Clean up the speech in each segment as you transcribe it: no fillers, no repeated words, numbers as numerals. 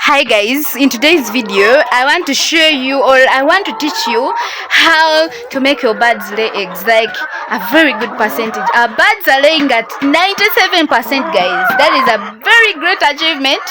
Hi guys, in today's video I want to show you, or I want to teach you how to make your birds lay eggs, like a very good percentage. Our birds are laying at 97%, guys. That is a very great achievement.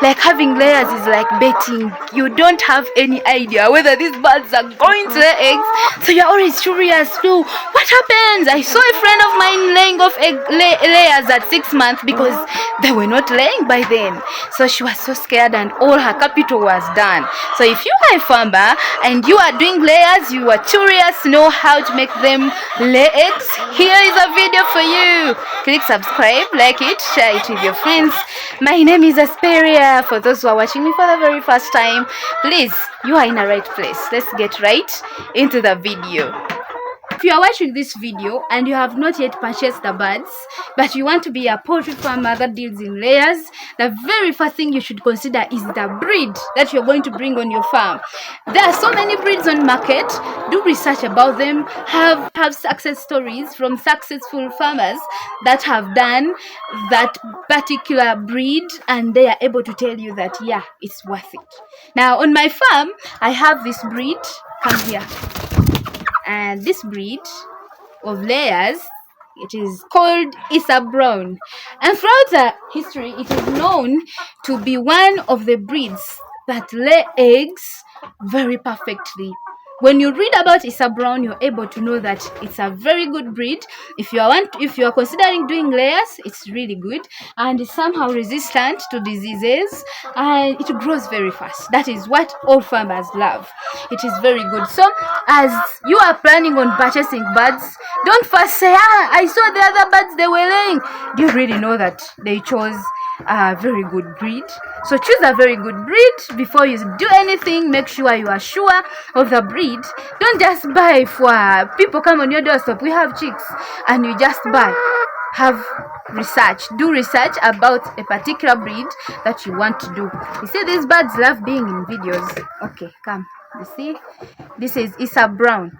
Like having layers is like betting. You don't have any idea whether these birds are going to lay eggs, so you're always curious to what happens. I saw a friend of mine laying off layers at 6 months because they were not laying by then, so she was so scared and all her capital was done. So if you are a farmer and you are doing layers, you are curious to know how to make them lay eggs, here is a video for you. Click subscribe, like it, share it with your friends. My name is Asperia. For those who are watching me for the very first time, please, you are in the right place. Let's get right into the video. If you are watching this video and you have not yet purchased the birds, but you want to be a poultry farmer that deals in layers, the very first thing you should consider is the breed that you're going to bring on your farm. There are so many breeds on market. Do research about them. Have success stories from successful farmers that have done that particular breed, and they are able to tell you that, yeah, it's worth it. Now, on my farm, I have this breed. Come here. And this breed of layers, it is called Isa Brown, and throughout the history it is known to be one of the breeds that lay eggs very perfectly. When you read about Isa Brown, you're able to know that it's a very good breed. If you are considering doing layers, it's really good, and it's somehow resistant to diseases, and it grows very fast. That is what all farmers love. It is very good. So as you are planning on purchasing birds, don't first say, I saw the other birds they were laying. Do you really know that they chose a very good breed? So choose a very good breed before you do anything. Make sure you are sure of the breed. Don't just buy for people come on your doorstep. We have chicks and you just buy. Have research. Do research about a particular breed that you want to do. You see, these birds love being in videos. Okay, come. You see, this is Isa Brown,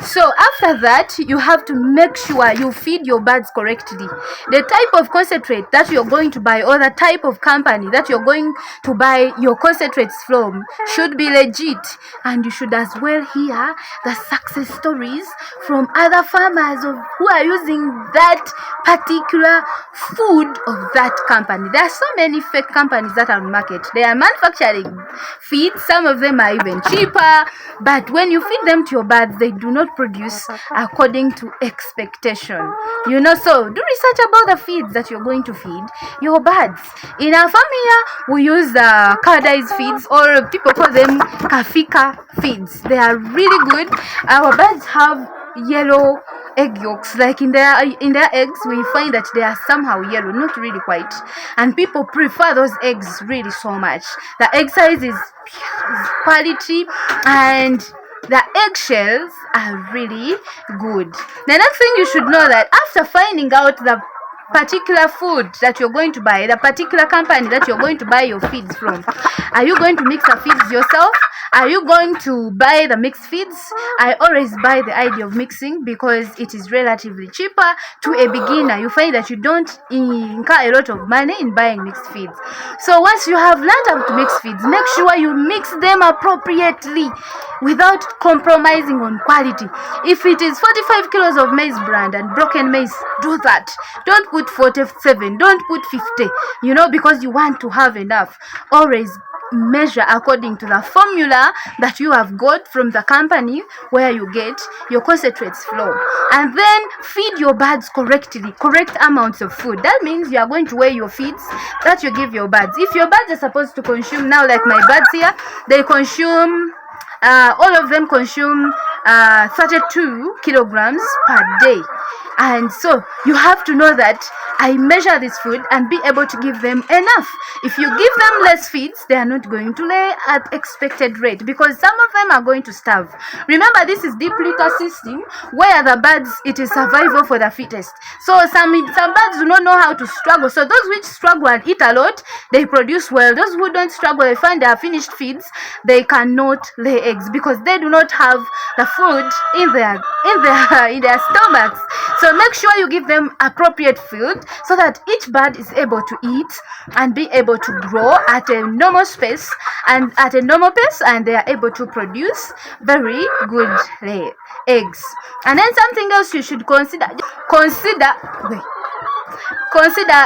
so after that you have to make sure you feed your birds correctly. The type of concentrate that you're going to buy, or the type of company that you're going to buy your concentrates from, should be legit, and you should as well hear the success stories from other farmers who are using that particular food of that company. There are so many fake companies that are on market. They are manufacturing feed. Some of them are even cheaper, but when you feed them to your birds, they do not produce according to expectation. So do research about the feeds that you're going to feed your birds. In our farm here, we use cowdice feeds, or people call them kafika feeds. They are really good. Our birds have yellow egg yolks, like in their eggs we find that they are somehow yellow, not really white, and people prefer those eggs really so much. The egg size is quality, and the eggshells are really good. The next thing you should know, that after finding out the particular food that you're going to buy, the particular company that you're going to buy your feeds from, are you going to mix the feeds yourself? Are you going to buy the mixed feeds? I always buy the idea of mixing because it is relatively cheaper to a beginner. You find that you don't incur a lot of money in buying mixed feeds. So once you have learned how to mix feeds, make sure you mix them appropriately without compromising on quality. If it is 45 kilos of maize bran and broken maize, do that. Don't put 47, don't put 50, because you want to have enough. Always measure according to the formula that you have got from the company where you get your concentrates from, and then feed your birds correctly, correct amounts of food. That means you are going to weigh your feeds that you give your birds. If your birds are supposed to consume, now like my birds here, they consume all of them consume 32 kilograms per day, and so you have to know that I measure this food and be able to give them enough. If you give them less feeds, they are not going to lay at expected rate, because some of them are going to starve. Remember, this is deep litter system where the birds, it is survival for the fittest. So some birds do not know how to struggle. So those which struggle and eat a lot, they produce well. Those who don't struggle, they find their finished feeds, they cannot lay eggs, because they do not have the food in their in their stomachs. So make sure you give them appropriate food so that each bird is able to eat and be able to grow at a normal space and at a normal pace, and they are able to produce very good eggs. And then something else you should consider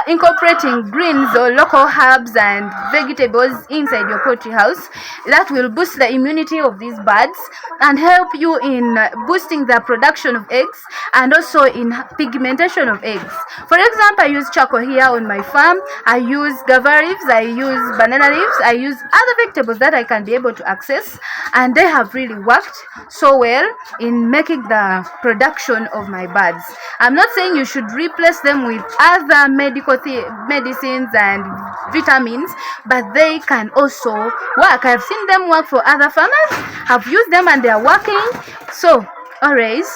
incorporating greens or local herbs and vegetables inside your poultry house. That will boost the immunity of these birds and help you in boosting the production of eggs and also in pigmentation of eggs. For example, I use charcoal here on my farm. I use guava leaves, I use banana leaves, I use other vegetables that I can be able to access, and they have really worked so well in making the production of my birds. I'm not saying you should replace them with other medicines and vitamins, but they can also work. I've seen them work for other farmers. I've used them and they are working. So always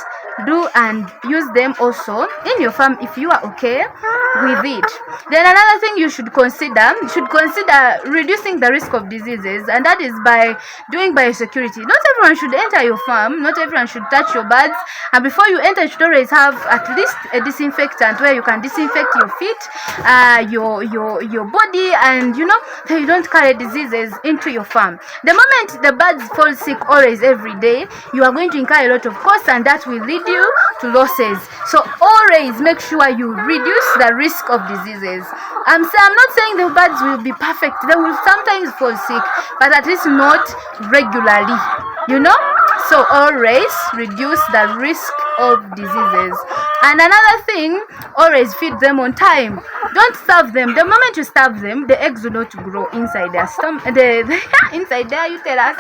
do and use them also in your farm if you are okay with it. Then another thing you should consider reducing the risk of diseases, and that is by doing biosecurity. Not everyone should enter your farm, not everyone should touch your birds, and before you enter you should always have at least a disinfectant where you can disinfect your feet, your body, and you don't carry diseases into your farm. The moment the birds fall sick always every day, you are going to incur a lot of costs, and that will lead you to losses. So always make sure you reduce the risk of diseases. I'm not saying the birds will be perfect. They will sometimes fall sick, but at least not regularly, so always reduce the risk of diseases. And another thing, always feed them on time. Don't starve them. The moment you starve them, the eggs will not grow inside their stomach, inside their uterus.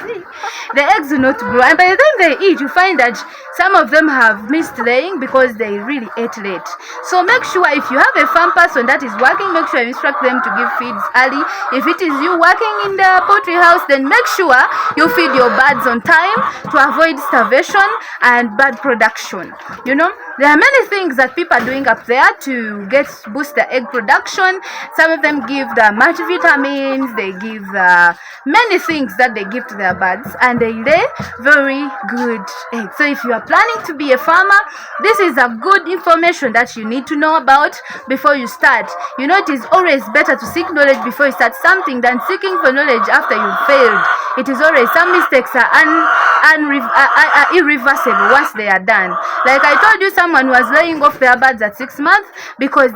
The eggs will not grow, and by the time they eat, you find that some of them have missed laying because they really ate late. So make sure if you have a farm person that is working, make sure you instruct them to give feeds early. If it is you working in the poultry house, then make sure you feed your birds on time to avoid starvation and bad production. There are many things that people are doing up there to boost the egg production. Some of them give the multivitamins, they give many things that they give to their birds, and they lay very good eggs. So if you are planning to be a farmer, this is a good information that you need to know about before you start. It is always better to seek knowledge before you start something than seeking for knowledge after you've failed. It is always, some mistakes are irreversible once they are done. Like I told you, someone was laying off their birds at 6 months because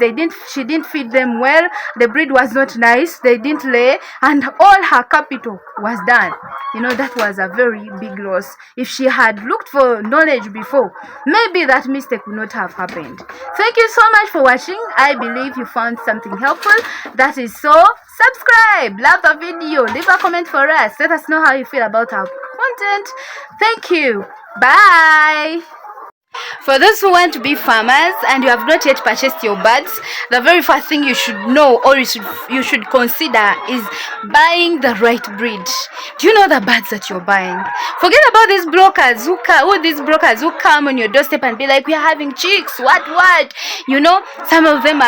she didn't feed them well. The breed was not nice. They didn't lay, and all her capital was done. That was a very big loss. If she had looked for knowledge before, maybe that mistake would not have happened. Thank you so much for watching. I believe you found something helpful. That is so. Subscribe, love the video, leave a comment for us. Let us know how you feel about our content. Thank you. Bye. For those who want to be farmers and you have not yet purchased your birds, the very first thing you should know, or you should consider, is buying the right breed. Do you know the birds that you're buying? Forget about these brokers who come on your doorstep and be like, we are having chicks, what? Some of them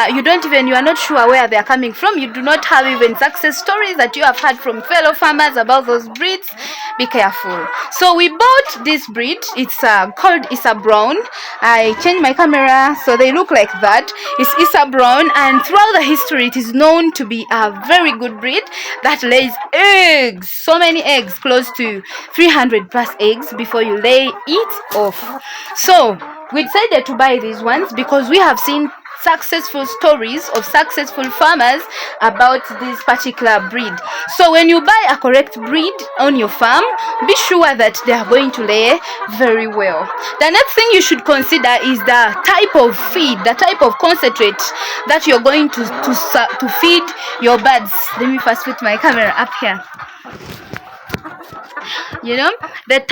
you are not sure where they are coming from. You do not have even success stories that you have heard from fellow farmers about those breeds. Be careful. So we bought this breed. It's called Issa Brown. I changed my camera so they look like that. It's Issa Brown, and throughout the history it is known to be a very good breed that lays eggs. So many eggs, close to 300 plus eggs before you lay it off. So we decided to buy these ones because we have seen successful stories of successful farmers about this particular breed. So when you buy a correct breed on your farm, be sure that they are going to lay very well. The next thing you should consider is the type of feed, the type of concentrate that you're going to feed your birds. Let me first put my camera up here. The